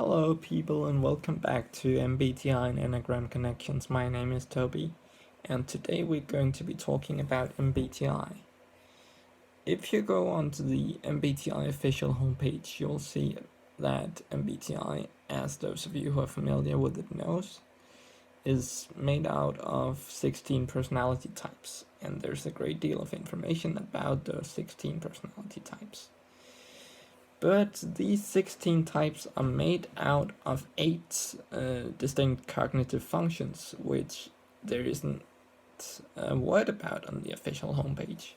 Hello, people, and welcome back to MBTI and Enneagram Connections. My name is Toby, and today we're going to be talking about MBTI. If you go onto the MBTI official homepage, you'll see that MBTI, as those of you who are familiar with it knows, is made out of 16 personality types, and there's a great deal of information about those 16 personality types. But these 16 types are made out of 8 distinct cognitive functions, which there isn't a word about on the official homepage.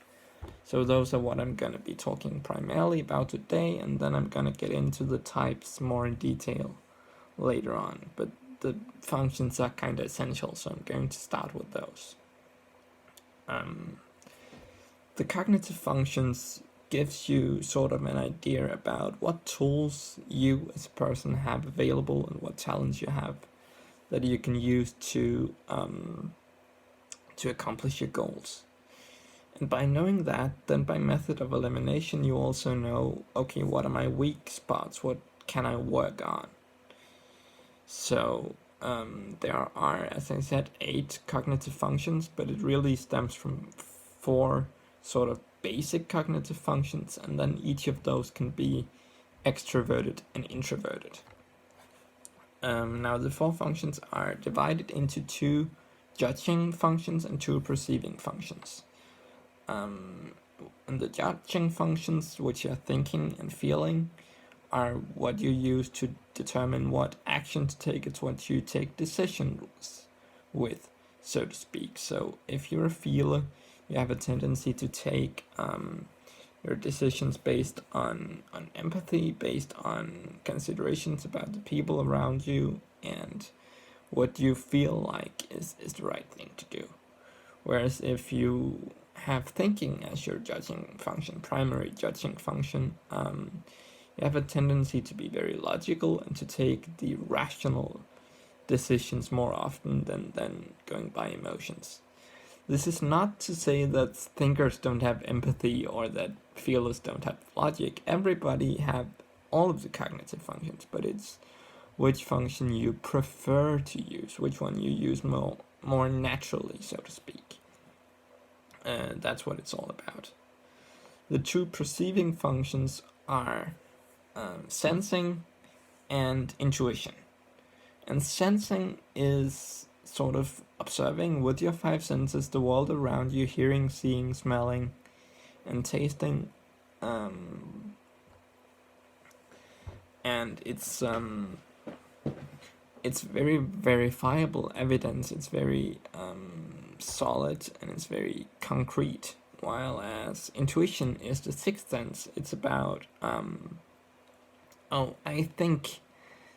So those are what I'm going to be talking primarily about today, and then I'm going to get into the types more in detail later on. But the functions are kind of essential, so I'm going to start with those. The cognitive functions gives you sort of an idea about what tools you as a person have available and what talents you have that you can use to accomplish your goals. And by knowing that, then by method of elimination, you also know, okay, what are my weak spots? What can I work on? So there are, as I said, 8 cognitive functions, but it really stems from 4 sort of basic cognitive functions, and then each of those can be extroverted and introverted. Now the 4 functions are divided into 2 judging functions and 2 perceiving functions. And the judging functions, which are thinking and feeling, are what you use to determine what action to take. It's what you take decisions with, so to speak. So if you're a feeler, you have a tendency to take your decisions based on empathy, based on considerations about the people around you, and what you feel like is the right thing to do. Whereas if you have thinking as your judging function, primary judging function, you have a tendency to be very logical and to take the rational decisions more often than going by emotions. This is not to say that thinkers don't have empathy or that feelers don't have logic. Everybody have all of the cognitive functions, but it's which function you prefer to use, which one you use more naturally, so to speak. That's what it's all about. The 2 perceiving functions are sensing and intuition. And sensing is sort of observing with your 5 senses the world around you, hearing, seeing, smelling, and tasting. And it's very verifiable evidence. It's very solid and it's very concrete. While as intuition is the 6th sense, it's about I think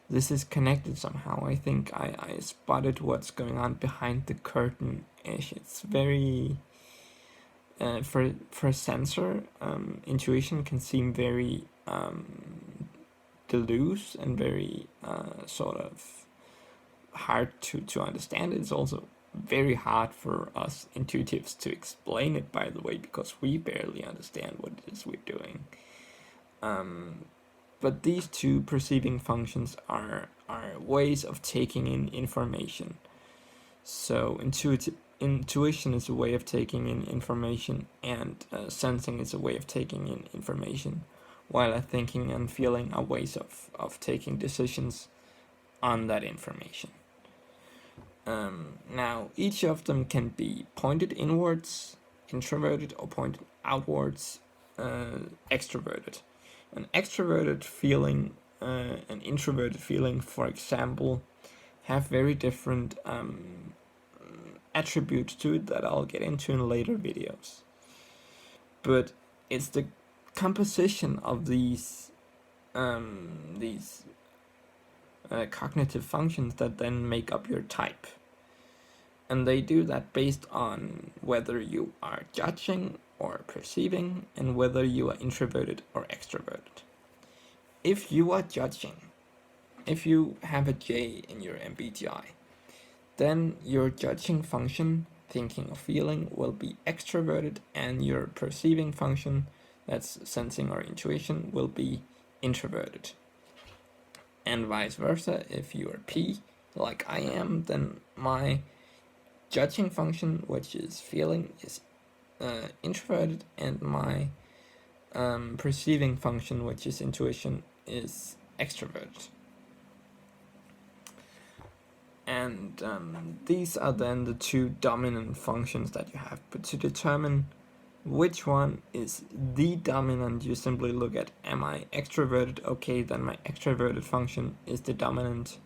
this is connected somehow. I think I spotted what's going on behind the curtain-ish. It's very for a sensor, intuition can seem very loose and very sort of hard to understand. It's also very hard for us intuitives to explain it, by the way, because we barely understand what it is we're doing. But these 2 perceiving functions are ways of taking in information. So intuition is a way of taking in information, and sensing is a way of taking in information, while thinking and feeling are ways of taking decisions on that information. Now, each of them can be pointed inwards, introverted, or pointed outwards, extroverted. An extroverted feeling, an introverted feeling, for example, have very different attributes to it that I'll get into in later videos. But it's the composition of these cognitive functions that then make up your type. And they do that based on whether you are judging or perceiving, and whether you are introverted or extroverted. If you are judging, if you have a J in your MBTI, then your judging function, thinking or feeling, will be extroverted, and your perceiving function, that's sensing or intuition, will be introverted. And vice versa, if you are P, like I am, then my judging function, which is feeling, is introverted, and my perceiving function, which is intuition, is extroverted. And these are then the two dominant functions that you have. But to determine which one is the dominant, you simply look at, am I extroverted? Okay, then my extroverted function is the dominant.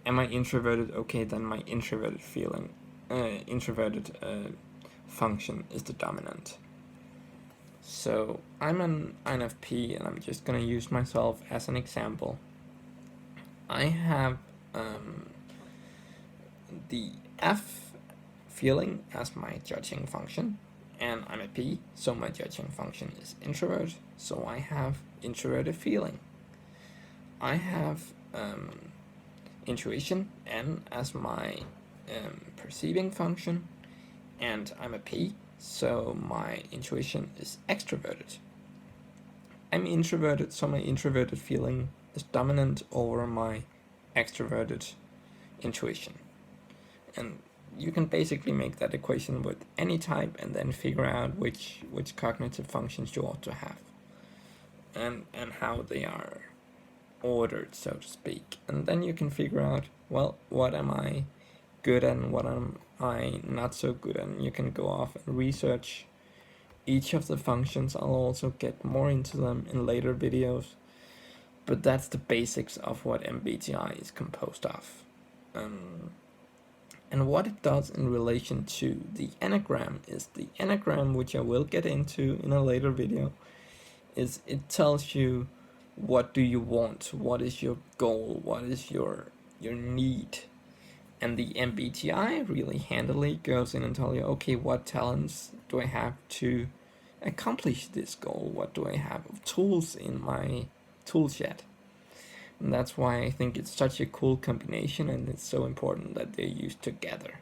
Am I introverted? Okay, then my introverted function is the dominant. So I'm an INFP, and I'm just gonna use myself as an example. I have the F feeling as my judging function, and I'm a P, so my judging function is introvert, so I have introverted feeling. I have intuition, N, as my perceiving function, and I'm a P, so my intuition is extroverted. I'm introverted, so my introverted feeling is dominant over my extroverted intuition. And you can basically make that equation with any type and then figure out which cognitive functions you ought to have and how they are ordered, so to speak. And then you can figure out, well, what am I good at and what am I not so good at. And you can go off and research each of the functions. I'll also get more into them in later videos. But that's the basics of what MBTI is composed of. And what it does in relation to the Enneagram is the Enneagram, which I will get into in a later video, is it tells you what do you want, what is your goal, what is your need. And the MBTI really handily goes in and tells you, okay, what talents do I have to accomplish this goal? What do I have of tools in my toolshed? And that's why I think it's such a cool combination, and it's so important that they're used together.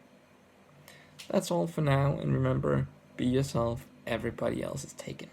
That's all for now, and remember, be yourself, everybody else is taken.